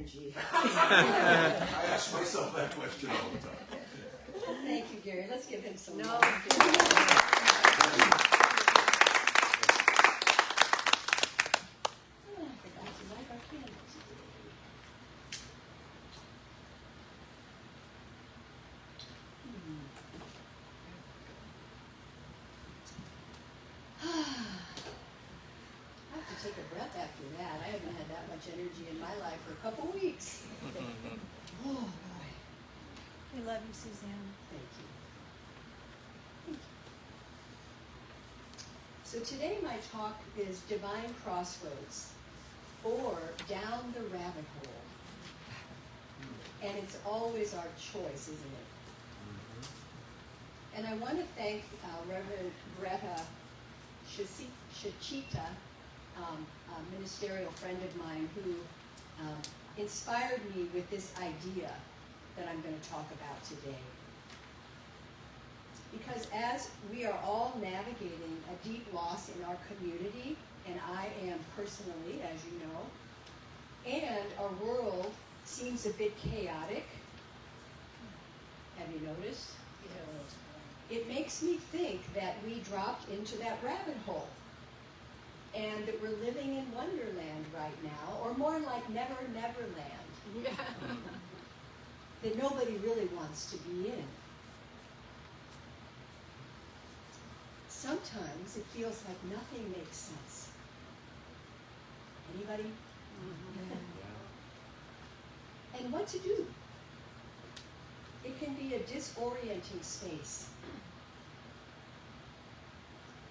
energy. I ask myself that question all the time. Thank you, Gary. Let's give him some love. Take a breath after that. I haven't had that much energy in my life for a couple weeks. Oh, boy. We love you, Suzanne. Thank you. Thank you. So today my talk is Divine Crossroads, or Down the Rabbit Hole. And it's always our choice, isn't it? And I want to thank Reverend Greta Shachita, a ministerial friend of mine who inspired me with this idea that I'm going to talk about today. Because as we are all navigating a deep loss in our community, and I am personally, as you know, and our world seems a bit chaotic, have you noticed? It makes me think that we dropped into that rabbit hole. And that we're living in Wonderland right now, or more like Never Never Land, that nobody really wants to be in. Sometimes it feels like nothing makes sense. Anybody? And what to do? It can be a disorienting space.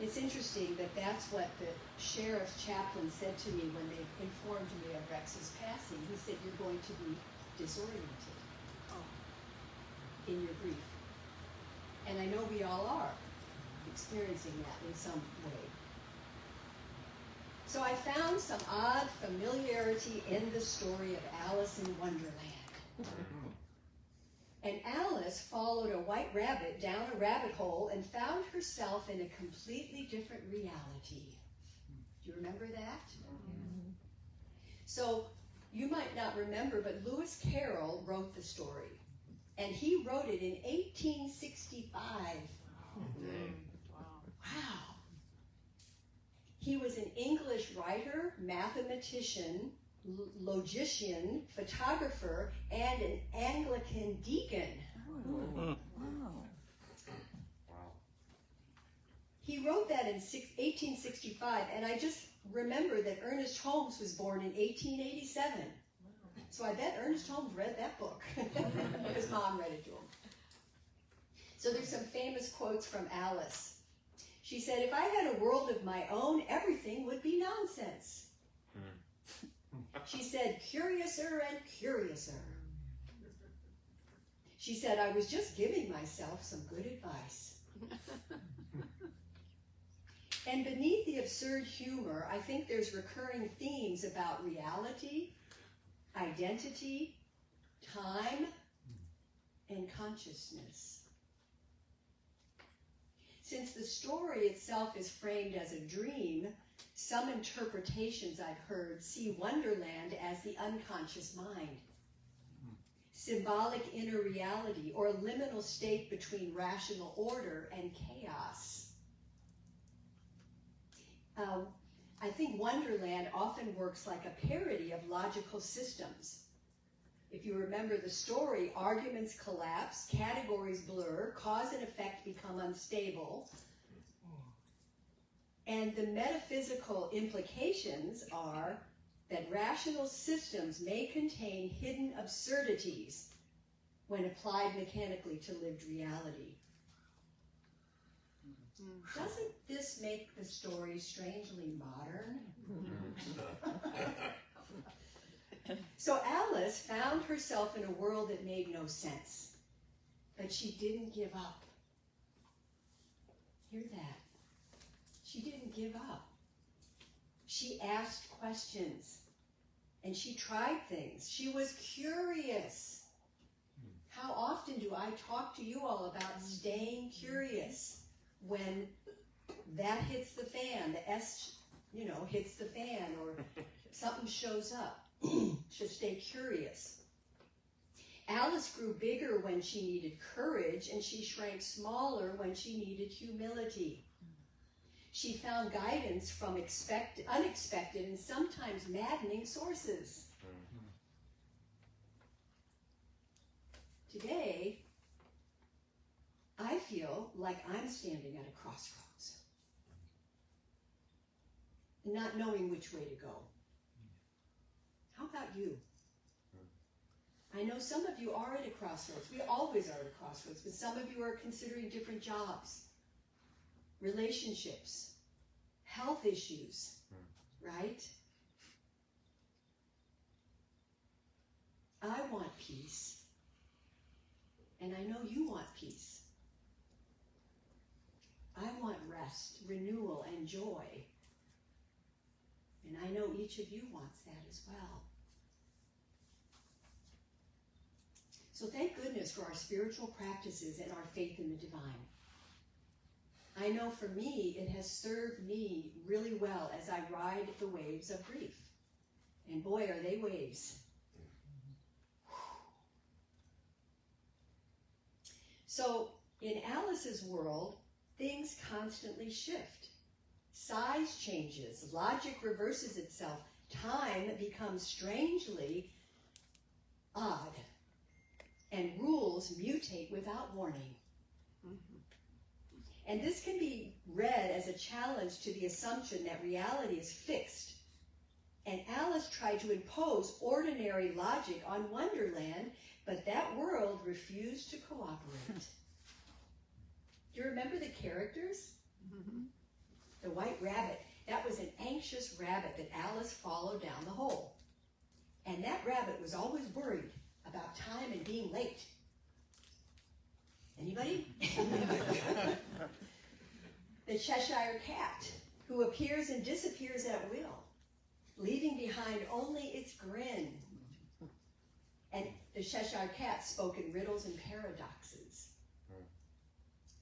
It's interesting that that's what the sheriff's chaplain said to me when they informed me of Rex's passing. He said, you're going to be disoriented in your grief. And I know we all are experiencing that in some way. So I found some odd familiarity in the story of Alice in Wonderland. And Alice followed a white rabbit down a rabbit hole and found herself in a completely different reality. Do you remember that? Mm-hmm. So you might not remember, but Lewis Carroll wrote the story. And he wrote it in 1865. Wow. He was an English writer, mathematician, logician, photographer, and an Anglican deacon. Oh. Wow. He wrote that in 1865, and I just remember that Ernest Holmes was born in 1887. So I bet Ernest Holmes read that book. His mom read it to him. So there's some famous quotes from Alice. She said, if I had a world of my own, everything would be nonsense. She said, curiouser and curiouser. She said, I was just giving myself some good advice. And beneath the absurd humor, I think there's recurring themes about reality, identity, time, and consciousness. Since the story itself is framed as a dream, some interpretations I've heard see Wonderland as the unconscious mind, symbolic inner reality, or a liminal state between rational order and chaos. I think Wonderland often works like a parody of logical systems. If you remember the story, arguments collapse, categories blur, cause and effect become unstable, and the metaphysical implications are that rational systems may contain hidden absurdities when applied mechanically to lived reality. Doesn't this make the story strangely modern? So Alice found herself in a world that made no sense, but she didn't give up. Hear that? She didn't give up. She asked questions, and she tried things. She was curious. How often do I talk to you all about staying curious when that hits the fan, the S, hits the fan, or something shows up? to stay curious. Alice grew bigger when she needed courage, and she shrank smaller when she needed humility. She found guidance from unexpected and sometimes maddening sources. Today, I feel like I'm standing at a crossroads, not knowing which way to go. How about you? I know some of you are at a crossroads. We always are at a crossroads, but some of you are considering different jobs, relationships, health issues, right? I want peace, and I know you want peace. I want rest, renewal, and joy, and I know each of you wants that as well. So thank goodness for our spiritual practices and our faith in the divine. I know for me, it has served me really well as I ride the waves of grief. And boy, are they waves. So in Alice's world, things constantly shift. Size changes, logic reverses itself, time becomes strangely odd, and rules mutate without warning. And this can be read as a challenge to the assumption that reality is fixed. And Alice tried to impose ordinary logic on Wonderland, but that world refused to cooperate. Do you remember the characters? The white rabbit. That was an anxious rabbit that Alice followed down the hole. And that rabbit was always worried about time and being late. Anybody? The Cheshire Cat, who appears and disappears at will, leaving behind only its grin. And the Cheshire Cat spoke in riddles and paradoxes.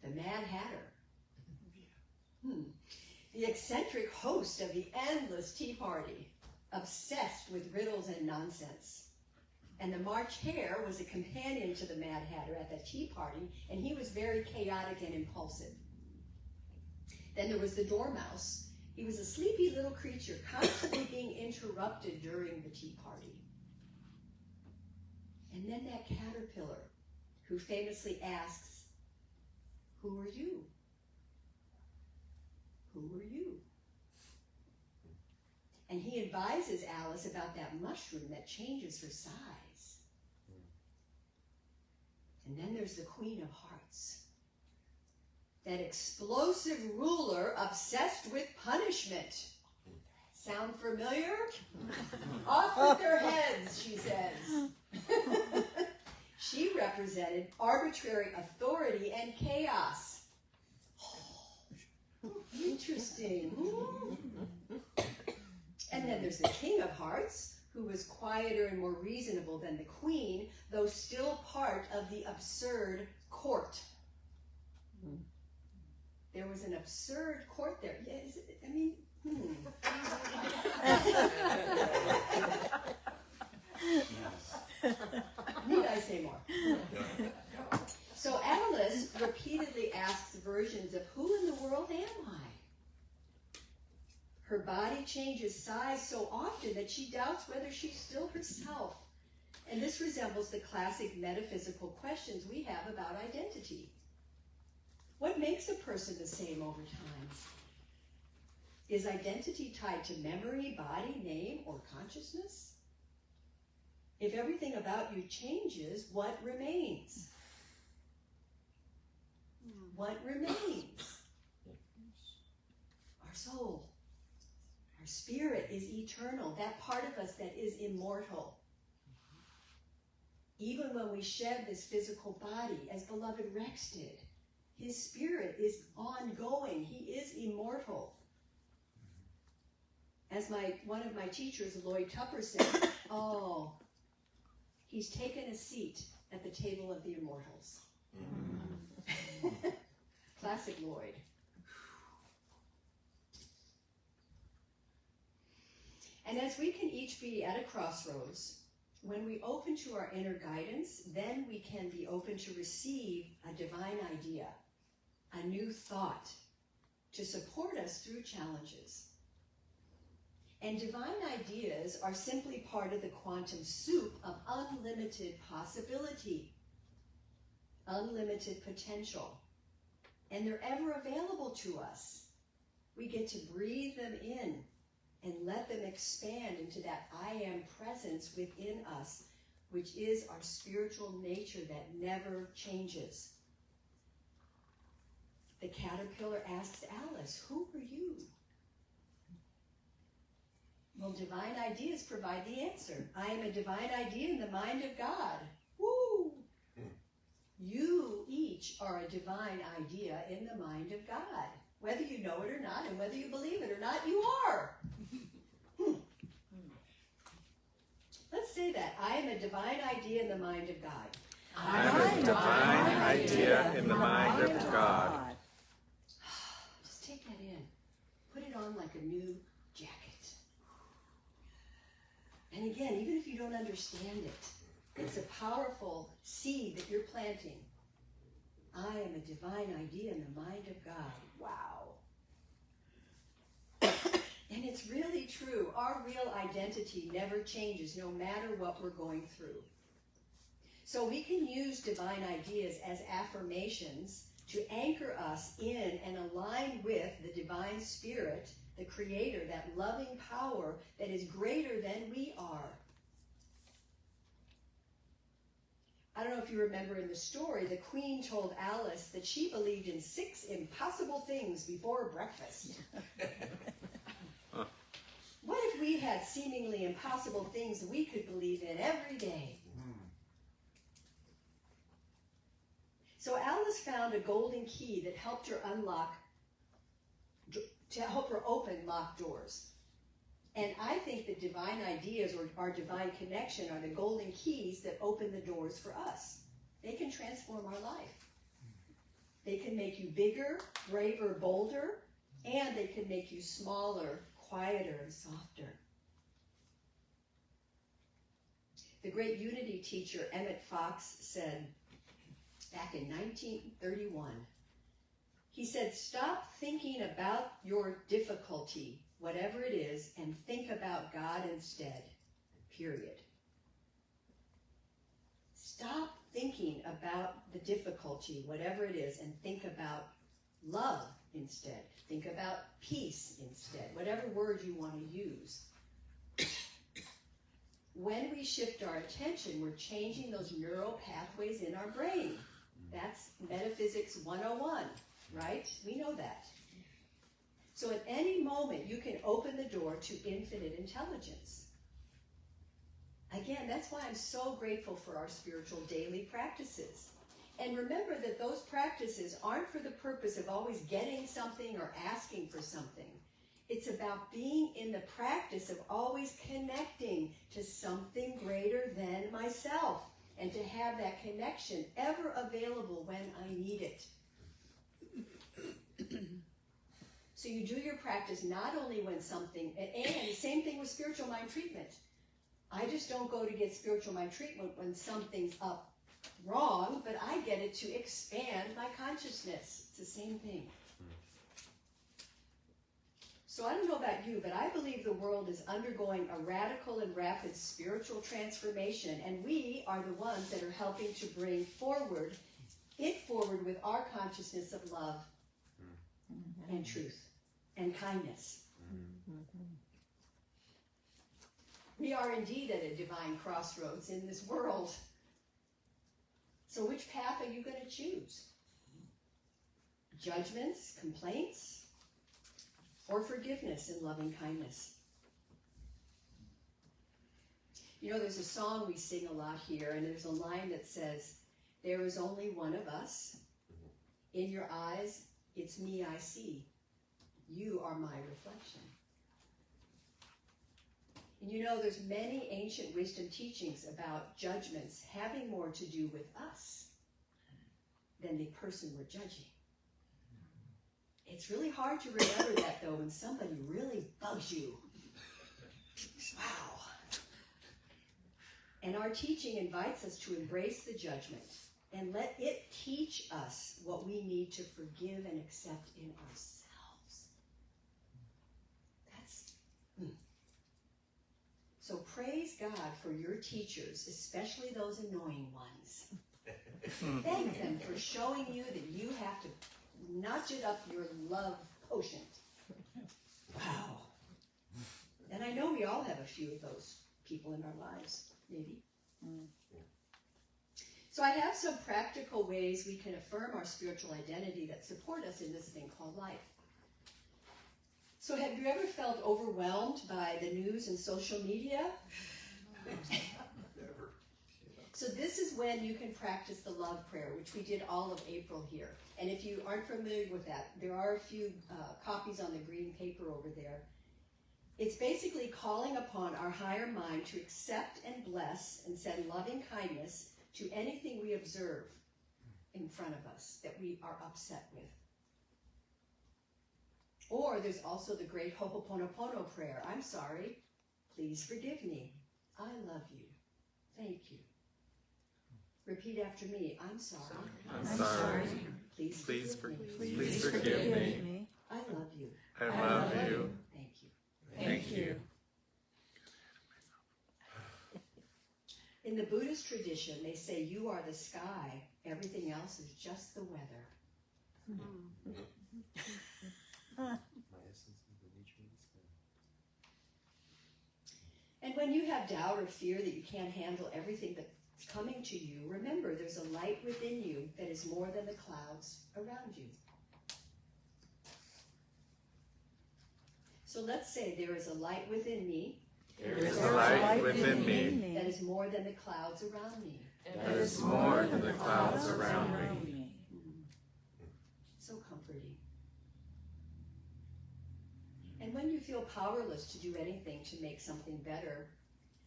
The Mad Hatter. The eccentric host of the endless tea party, obsessed with riddles and nonsense. And the March Hare was a companion to the Mad Hatter at the tea party, and he was very chaotic and impulsive. Then there was the Dormouse. He was a sleepy little creature, constantly being interrupted during the tea party. And then that caterpillar, who famously asks, "Who are you? Who are you?" And he advises Alice about that mushroom that changes her size. And then there's the Queen of Hearts, that explosive ruler obsessed with punishment. Sound familiar? Off with their heads, she says. She represented arbitrary authority and chaos. Interesting. And then there's the King of Hearts, who was quieter and more reasonable than the Queen, though still part of the absurd court. There was an absurd court there. Yeah, Need I say more? So Alice repeatedly asks versions of who in the world am I? Her body changes size so often that she doubts whether she's still herself. And this resembles the classic metaphysical questions we have about identity. What makes a person the same over time? Is identity tied to memory, body, name, or consciousness? If everything about you changes, what remains? What remains? Our soul. Our spirit is eternal, that part of us that is immortal. Even when we shed this physical body, as beloved Rex did, his spirit is ongoing. He is immortal. As one of my teachers, Lloyd Tupper, said, oh, he's taken a seat at the table of the immortals. Classic Lloyd. And as we can each be at a crossroads, when we open to our inner guidance, then we can be open to receive a divine idea, a new thought, to support us through challenges. And divine ideas are simply part of the quantum soup of unlimited possibility, unlimited potential. And they're ever available to us. We get to breathe them in and let them expand into that I am presence within us, which is our spiritual nature that never changes. The caterpillar asks Alice, "Who are you?" Well, divine ideas provide the answer. I am a divine idea in the mind of God. Woo! You each are a divine idea in the mind of God. Whether you know it or not, and whether you believe it or not, you are. Let's say that. I am a divine idea in the mind of God. I am a divine idea in the mind of God. Just take that in. Put it on like a new jacket. And again, even if you don't understand it, it's a powerful seed that you're planting. I am a divine idea in the mind of God. Wow. And it's really true. Our real identity never changes, no matter what we're going through. So we can use divine ideas as affirmations to anchor us in and align with the divine spirit, the creator, that loving power that is greater than we are. I don't know if you remember in the story, the queen told Alice that she believed in 6 impossible things before breakfast. What if we had seemingly impossible things we could believe in every day? So Alice found a golden key that helped her open locked doors. And I think that divine ideas or our divine connection are the golden keys that open the doors for us. They can transform our life. They can make you bigger, braver, bolder, and they can make you smaller, quieter, and softer. The great Unity teacher Emmett Fox said back in 1931, he said, "Stop thinking about your difficulty, whatever it is, and think about God instead, period." Stop thinking about the difficulty, whatever it is, and think about love instead. Think about peace instead, whatever word you want to use. When we shift our attention, we're changing those neural pathways in our brain. That's Metaphysics 101, right? We know that. So at any moment, you can open the door to infinite intelligence. Again, that's why I'm so grateful for our spiritual daily practices. And remember that those practices aren't for the purpose of always getting something or asking for something. It's about being in the practice of always connecting to something greater than myself, and to have that connection ever available when I need it. So you do your practice not only when something, and the same thing with spiritual mind treatment. I just don't go to get spiritual mind treatment when something's up wrong, but I get it to expand my consciousness. It's the same thing. So I don't know about you, but I believe the world is undergoing a radical and rapid spiritual transformation, and we are the ones that are helping to bring it forward with our consciousness of love and truth and kindness. We are indeed at a divine crossroads in this world. So which path are you going to choose? Judgments, complaints, or forgiveness and loving kindness? You know, there's a song we sing a lot here, and there's a line that says, "There is only one of us. In your eyes, it's me I see. You are my reflection." And you know, there's many ancient wisdom teachings about judgments having more to do with us than the person we're judging. It's really hard to remember that, though, when somebody really bugs you. And our teaching invites us to embrace the judgment and let it teach us what we need to forgive and accept in ourselves. So praise God for your teachers, especially those annoying ones. Thank them for showing you that you have to notch it up your love quotient. Wow. And I know we all have a few of those people in our lives, maybe. So I have some practical ways we can affirm our spiritual identity that support us in this thing called life. So have you ever felt overwhelmed by the news and social media? Never. So this is when you can practice the love prayer, which we did all of April here. And if you aren't familiar with that, there are a few copies on the green paper over there. It's basically calling upon our higher mind to accept and bless and send loving kindness to anything we observe in front of us that we are upset with. Or there's also the great Ho'oponopono prayer. I'm sorry. Please forgive me. I love you. Thank you. Repeat after me. I'm sorry. I'm sorry. Please forgive me. Please forgive me. I love you. I love you. Thank you. Thank you. In the Buddhist tradition, they say you are the sky. Everything else is just the weather. And when you have doubt or fear that you can't handle everything that's coming to you, remember there's a light within you that is more than the clouds around you. So let's say there is a light within me. There is a light within me that is more than the clouds around me. that is more than the clouds around me. So comforting. And when you feel powerless to do anything to make something better,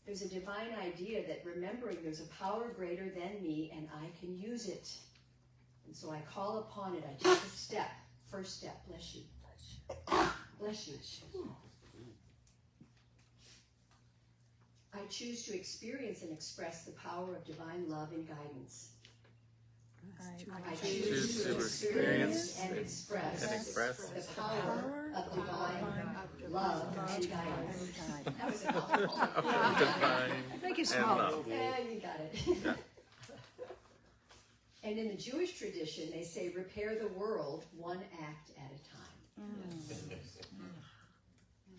there's a divine idea that remembering there's a power greater than me and I can use it. And so I call upon it. I take a step. First step. Bless you. Bless you. I choose to experience and express the power of divine love and guidance. I choose to experience and express the power of divine love and guidance. That was a mouthful. Divine I think it's and small. love. Yeah, you got it. Yeah. And in the Jewish tradition, they say, repair the world one act at a time.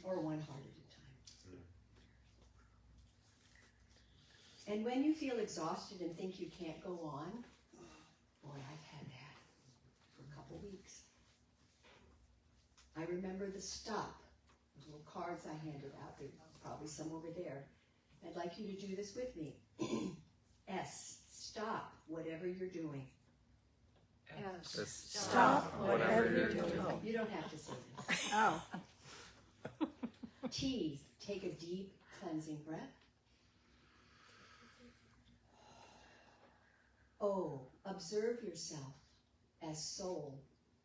Or one heart at a time. And when you feel exhausted and think you can't go on, boy, I've had that for a couple weeks. I remember the stop, the little cards I handed out. There's probably some over there. I'd like you to do this with me. S, stop whatever you're doing. Just Stop whatever you're doing. You don't have to say this. Oh. T, take a deep cleansing breath. O, observe yourself as soul,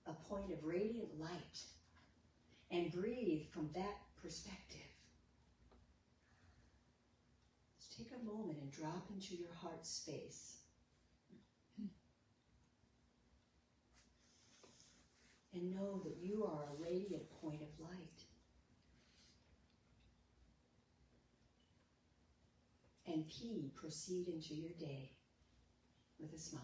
a point of radiant light, and breathe from that perspective. Just take a moment and drop into your heart space. And know that you are a radiant point of light. And P, proceed into your day with a smile.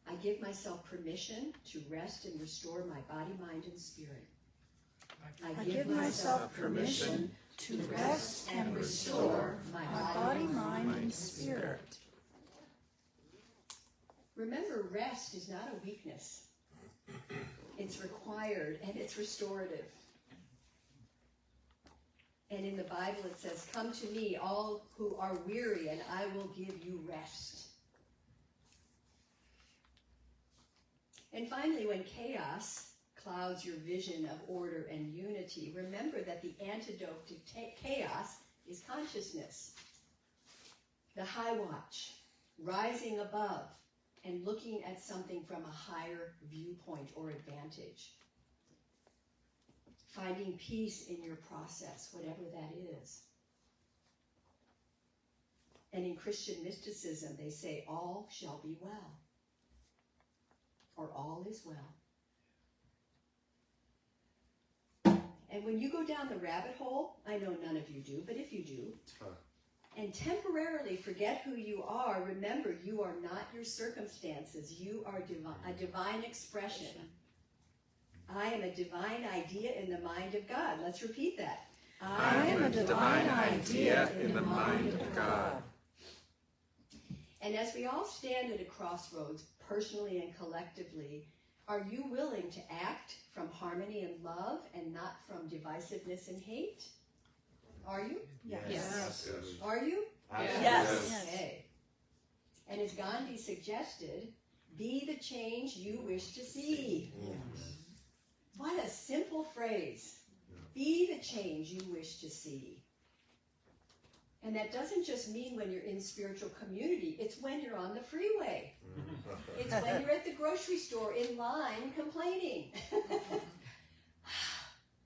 I give myself permission to rest and restore my body, mind, and spirit. I give myself permission to rest and restore my body, mind, and spirit. Remember, rest is not a weakness. It's required and it's restorative. And in the Bible it says, come to me, all who are weary, and I will give you rest. And finally, when chaos clouds your vision of order and unity, remember that the antidote to chaos is consciousness. The high watch, rising above and looking at something from a higher viewpoint or advantage. Finding peace in your process, whatever that is. And in Christian mysticism, they say, all shall be well, or all is well. And when you go down the rabbit hole, I know none of you do, but if you do, and temporarily forget who you are, remember you are not your circumstances. You are a divine expression. I am a divine idea in the mind of God. Let's repeat that. I am a divine idea in the mind of God. And as we all stand at a crossroads, personally and collectively, are you willing to act from harmony and love and not from divisiveness and hate? Are you? Yes. Are you? Yes. Okay. And as Gandhi suggested, be the change you wish to see. What a simple phrase. Be the change you wish to see. And that doesn't just mean when you're in spiritual community. It's when you're on the freeway. It's when you're at the grocery store in line complaining.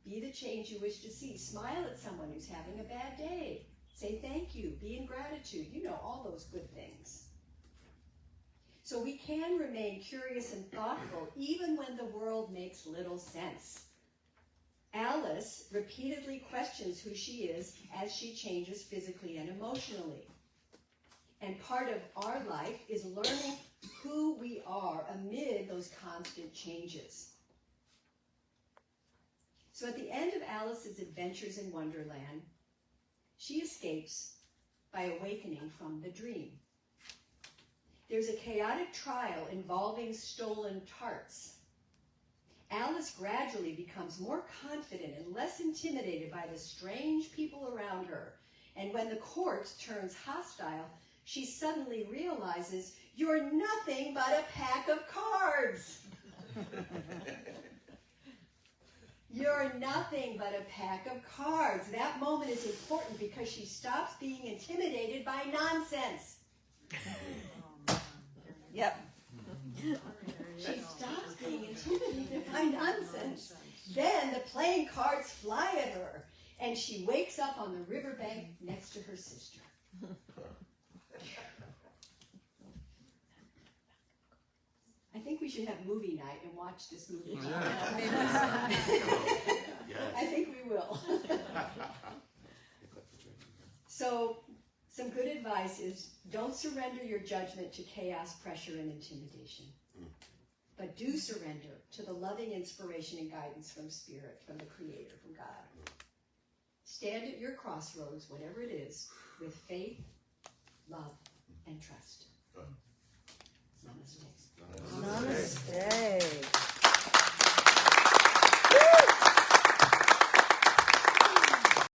Be the change you wish to see. Smile at someone who's having a bad day. Say thank you. Be in gratitude. You know, all those good things. So we can remain curious and thoughtful even when the world makes little sense. Alice repeatedly questions who she is as she changes physically and emotionally. And part of our life is learning who we are amid those constant changes. So at the end of Alice's adventures in Wonderland, she escapes by awakening from the dream. There's a chaotic trial involving stolen tarts. Alice gradually becomes more confident and less intimidated by the strange people around her. And when the court turns hostile, she suddenly realizes, you're nothing but a pack of cards. You're nothing but a pack of cards. That moment is important because she stops being intimidated by nonsense. Yep. She stops being intimidated by nonsense. Then the playing cards fly at her, and she wakes up on the riverbank next to her sister. I think we should have movie night and watch this movie. I think we will. So, some good advice is don't surrender your judgment to chaos, pressure, and intimidation. But do surrender to the loving inspiration and guidance from Spirit, from the Creator, from God. Stand at your crossroads, whatever it is, with faith, love, and trust. Namaste. Namaste.